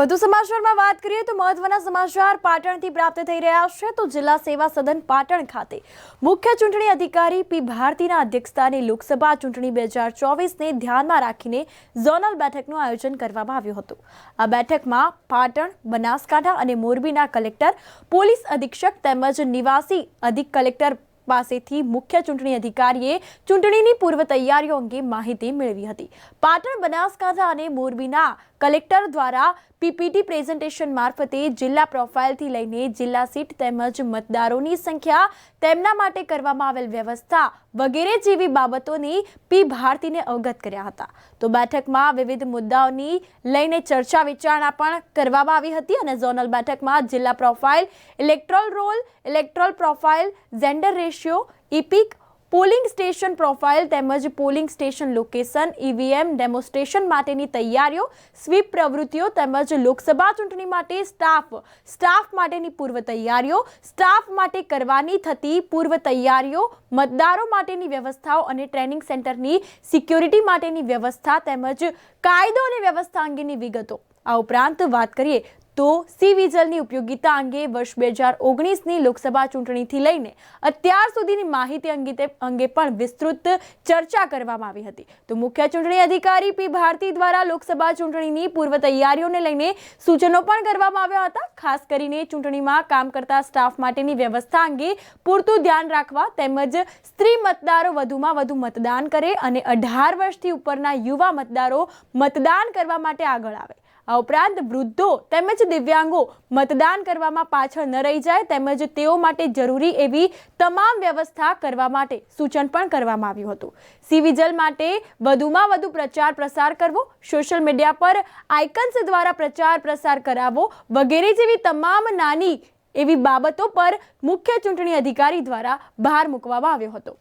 વધુ સમાચારમાં વાત કરીએ તો મહત્વના સમાચાર પાટણથી પ્રાપ્ત થઈ રહ્યા છે તો જિલ્લા સેવા સદન પાટણ ખાતે મુખ્ય ચૂંટણી અધિકારી પી ભારતીના અધ્યક્ષસ્થાને લોકસભા ચૂંટણી 2024ને ધ્યાનમાં રાખીને ઝોનલ બેઠકનું આયોજન કરવામાં આવ્યું હતું। આ બેઠકમાં પાટણ, બનાસકાંઠા અને મોરબીના કલેક્ટર, પોલીસ અધિક્ષક તેમજ નિવાસી અધિક કલેક્ટર પાસેથી મુખ્ય ચૂંટણી અધિકારીએ ચૂંટણીની પૂર્વ તૈયારીઓ અંગે માહિતી મેળવી હતી। પાટણ, બનાસકાંઠા અને મોરબીના કલેક્ટર દ્વારા પીપીટી પ્રેઝન્ટેશન મારફતે જિલ્લા પ્રોફાઇલથી લઈને જિલ્લા સીટ તેમજ મતદારોની સંખ્યા, તેમના માટે કરવામાં આવેલ વ્યવસ્થા વગેરે જેવી બાબતોની પી ભારતીને અવગત કર્યા હતા। તો બેઠકમાં વિવિધ મુદ્દાઓની લઈને ચર્ચા વિચારણા પણ કરવામાં આવી હતી અને ઝોનલ બેઠકમાં જિલ્લા profile, electoral roll, electoral profile, gender ratio, EPIC, polling station profile તેમજ polling station location, EVM demonstration માટેની તૈયારીઓ, સ્વીપ પ્રવૃત્તિઓ તેમજ લોકસભા ચૂંટણી માટે સ્ટાફ માટેની પૂર્વ તૈયારીઓ, સ્ટાફ માટે કરવાની થતી પૂર્વ તૈયારીઓ, મતદારો માટેની વ્યવસ્થાઓ અને ટ્રેનિંગ સેન્ટરની સિક્યોરિટી માટેની વ્યવસ્થા તેમજ કાયદો અને વ્યવસ્થા અંગેની વિગતો। આ ઉપરાંત વાત કરીએ તો સી વિજિલની ઉપયોગિતા અંગે વર્ષ 2019ની લોકસભા ચૂંટણીથી લઈને અત્યાર સુધીની માહિતી અંગે પણ વિસ્તૃત ચર્ચા કરવામાં આવી હતી। તો મુખ્ય ચૂંટણી અધિકારી પી ભારતી દ્વારા લોકસભા ચૂંટણીની પૂર્વ તૈયારીઓને લઈને સૂચનો પણ કરવામાં આવ્યા હતા। ખાસ કરીને ચૂંટણીમાં કામ કરતા સ્ટાફ માટેની વ્યવસ્થા અંગે પૂરતું ધ્યાન રાખવા તેમજ સ્ત્રી મતદારો વધુમાં વધુ મતદાન કરે અને 18 વર્ષથી ઉપરના યુવા મતદારો મતદાન કરવા માટે આગળ આવે। આ ઉપરાંત વૃદ્ધો તેમજ દિવ્યાંગો મતદાન કરવામાં પાછળ ન રહી જાય તેમજ તેઓ માટે જરૂરી એવી તમામ વ્યવસ્થા કરવા માટે સૂચન પણ કરવામાં આવ્યું હતું। સી વિજિલ માટે વધુમાં વધુ પ્રચાર પ્રસાર કરવો, સોશિયલ મીડિયા પર આઇકન્સ દ્વારા પ્રચાર પ્રસાર કરાવવો વગેરે જેવી તમામ નાની એવી બાબતો પર મુખ્ય ચૂંટણી અધિકારી દ્વારા ભાર મૂકવામાં આવ્યો હતો।